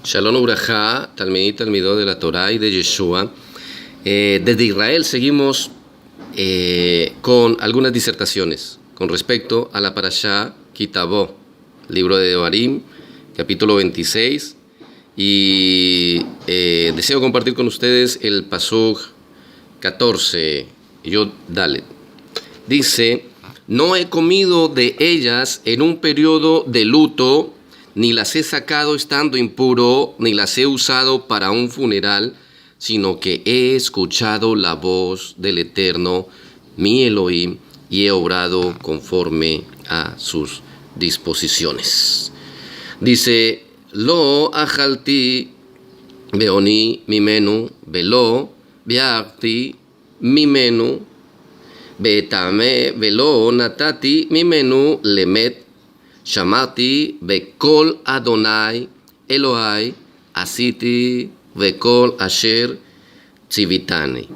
Shalom Ubrajá, Talmidí y Talmidó de la Torá y de Yeshua. Desde Israel seguimos con algunas disertaciones con respecto a la Parashá Kitabó, libro de Devarim, capítulo 26. Y deseo compartir con ustedes el Pasuk 14, Yod Dalet. Dice: no he comido de ellas en un periodo de luto, ni las he sacado estando impuro, ni las he usado para un funeral, sino que he escuchado la voz del Eterno, mi Elohim, y he obrado conforme a sus disposiciones. Dice: lo ajalti beoni mimenu, velo biarti mimenu, betame velo natati mimenu lemet, shamati bekol Adonai Elohai asiti bekol asher tzivitani.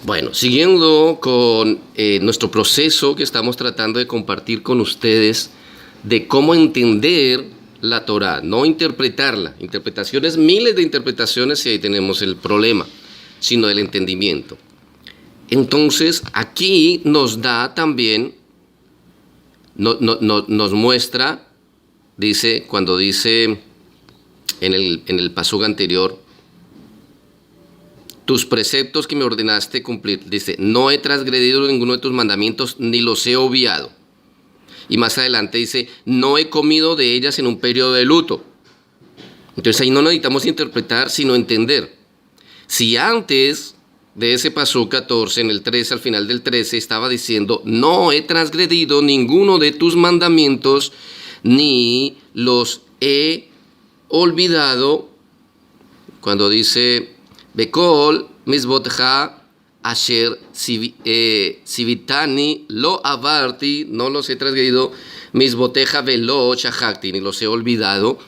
Bueno, siguiendo con nuestro proceso que estamos tratando de compartir con ustedes de cómo entender la Torá, no interpretarla. Interpretaciones, miles de interpretaciones, y ahí tenemos el problema, sino el entendimiento. Entonces, aquí nos da también, nos muestra, dice, cuando dice en el pasuk anterior, tus preceptos que me ordenaste cumplir, dice, no he transgredido ninguno de tus mandamientos, ni los he obviado. Y más adelante dice, no he comido de ellas en un periodo de luto. Entonces ahí no necesitamos interpretar, sino entender. Si antes de ese pasuk 14, en el 13, al final del 13, estaba diciendo, no he transgredido ninguno de tus mandamientos, ni los he olvidado. Cuando dice, Bekol misbotja asher sivitani lo avarti, no los he transgredido, misboteja velo shahakti, ni los he olvidado.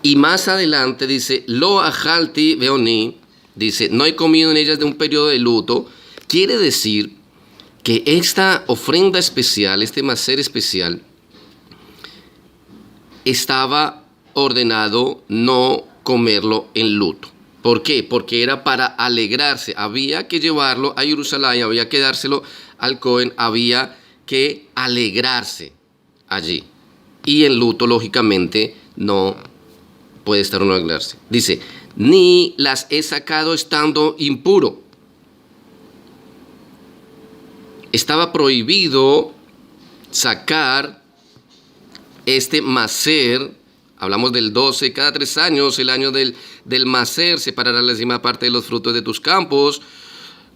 Y más adelante dice, lo ajalti beoni, dice, no he comido en ellas de un periodo de luto. Quiere decir que esta ofrenda especial, este maser especial, estaba ordenado no comerlo en luto. ¿Por qué? Porque era para alegrarse. Había que llevarlo a Jerusalén, había que dárselo al Cohen, había que alegrarse allí. Y en luto, lógicamente, no puede estar uno alegrarse. Dice, ni las he sacado estando impuro. Estaba prohibido sacar este maser. Hablamos del 12, cada 3 años, el año del maser, separarás la décima parte de los frutos de tus campos,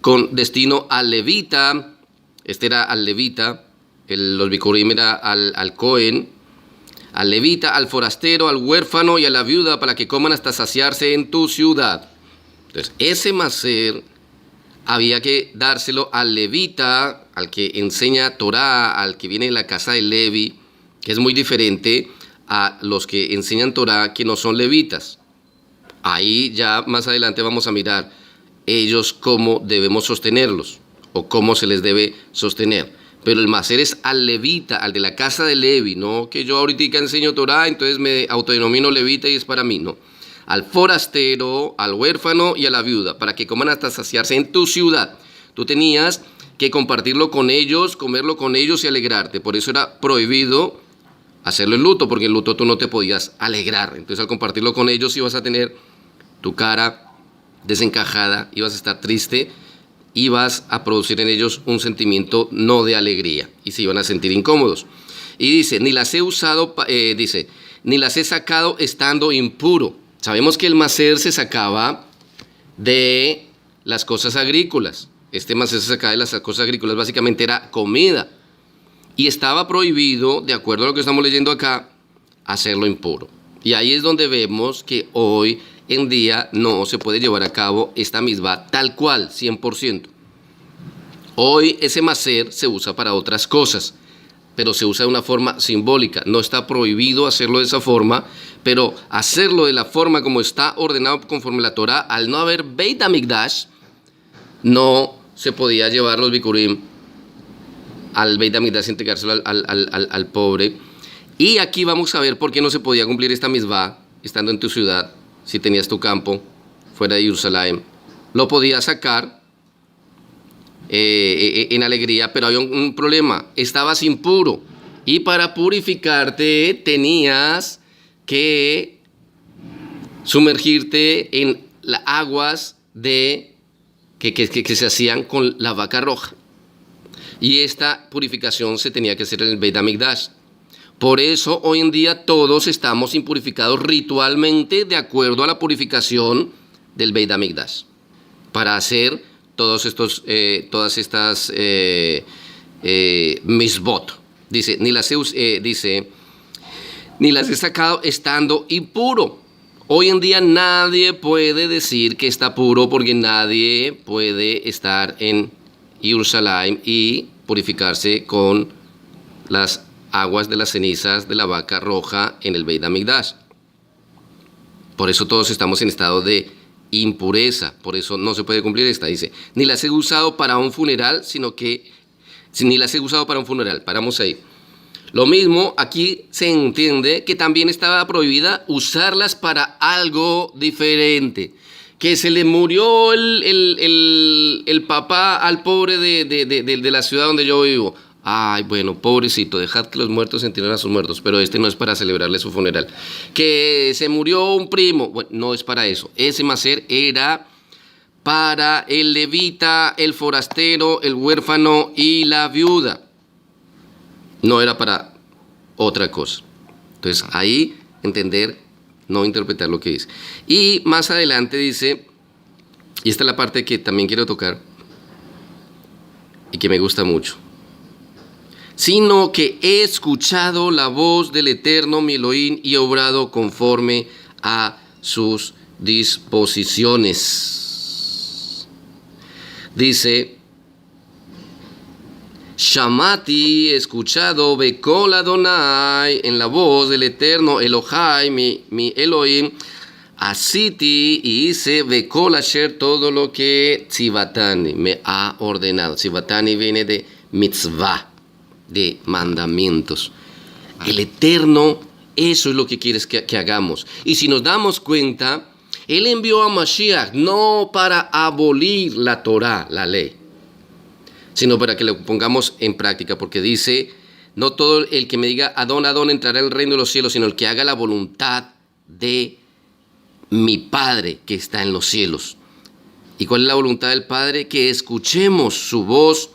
con destino al levita. Este era al levita, los bikurim era al Cohen, al levita, al forastero, al huérfano y a la viuda, para que coman hasta saciarse en tu ciudad. Entonces, ese maser había que dárselo al levita, al que enseña Torá, al que viene de la casa de Levi, que es muy diferente a los que enseñan Torá que no son levitas. Ahí ya más adelante vamos a mirar ellos cómo debemos sostenerlos o cómo se les debe sostener. Pero el maser es al levita, al de la casa de Levi, no que yo ahorita enseño Torá, entonces me autodenomino levita y es para mí, no. Al forastero, al huérfano y a la viuda, para que coman hasta saciarse en tu ciudad. Tú tenías que compartirlo con ellos, comerlo con ellos y alegrarte. Por eso era prohibido hacerlo en luto, porque en luto tú no te podías alegrar. Entonces al compartirlo con ellos ibas a tener tu cara desencajada, ibas a estar triste, ibas a producir en ellos un sentimiento no de alegría y se iban a sentir incómodos. Y dice, ni las he usado, ni las he sacado estando impuro. Sabemos que el maser se sacaba de las cosas agrícolas. Este maser se sacaba de las cosas agrícolas, básicamente era comida. Y estaba prohibido, de acuerdo a lo que estamos leyendo acá, hacerlo impuro. Y ahí es donde vemos que hoy en día no se puede llevar a cabo esta misma tal cual, 100%. Hoy ese maser se usa para otras cosas, pero se usa de una forma simbólica. No está prohibido hacerlo de esa forma, pero hacerlo de la forma como está ordenado conforme la Torá, al no haber Beit HaMikdash, no se podía llevar los bikurim al Beit HaMikdash, entregárselo al pobre. Y aquí vamos a ver por qué no se podía cumplir esta misbah estando en tu ciudad, si tenías tu campo fuera de Jerusalén. Lo podías sacar en alegría, pero había un problema, estabas impuro. Y para purificarte tenías que sumergirte en las aguas que se hacían con la vaca roja. Y esta purificación se tenía que hacer en el Beit HaMikdash. Por eso hoy en día todos estamos impurificados ritualmente de acuerdo a la purificación del Beit HaMikdash, para hacer todas estas misbot. Dice, ni las he sacado estando impuro. Hoy en día nadie puede decir que está puro, porque nadie puede estar en Jerusalén y purificarse con las aguas de las cenizas de la vaca roja en el Beit HaMikdash. Por eso todos estamos en estado de impureza, por eso no se puede cumplir esta. Dice, ni las he usado para un funeral, paramos ahí. Lo mismo, aquí se entiende que también estaba prohibida usarlas para algo diferente. Que se le murió el papá al pobre de la ciudad donde yo vivo. Ay, bueno, pobrecito, dejad que los muertos entierren a sus muertos, pero este no es para celebrarle su funeral. Que se murió un primo, bueno, no es para eso. Ese maser era para el levita, el forastero, el huérfano y la viuda. No era para otra cosa. Entonces, ahí entender, no interpretar lo que dice. Y más adelante dice, y esta es la parte que también quiero tocar y que me gusta mucho. Sino que he escuchado la voz del Eterno mi Elohim y obrado conforme a sus disposiciones. Dice, Shamati, escuchado, Bekol Adonai, en la voz del Eterno Elohai, mi Elohim, Asiti, y hice Bekol Asher, todo lo que Tzivatani me ha ordenado. Tzivatani viene de mitzvah, de mandamientos. El Eterno, eso es lo que quieres que hagamos. Y si nos damos cuenta, Él envió a Mashiach no para abolir la Torah, la ley, sino para que lo pongamos en práctica, porque dice, no todo el que me diga Adón, Adón entrará en el reino de los cielos, sino el que haga la voluntad de mi Padre que está en los cielos. ¿Y cuál es la voluntad del Padre? Que escuchemos su voz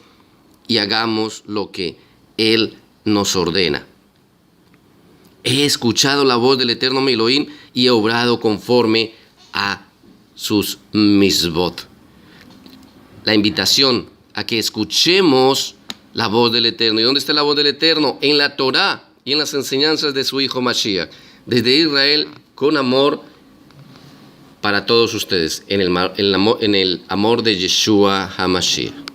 y hagamos lo que Él nos ordena. He escuchado la voz del Eterno mi Elohim y he obrado conforme a sus misbot. La invitación a que escuchemos la voz del Eterno. ¿Y dónde está la voz del Eterno? En la Torá y en las enseñanzas de su Hijo Mashiach. Desde Israel, con amor para todos ustedes, en el amor de Yeshua HaMashiach.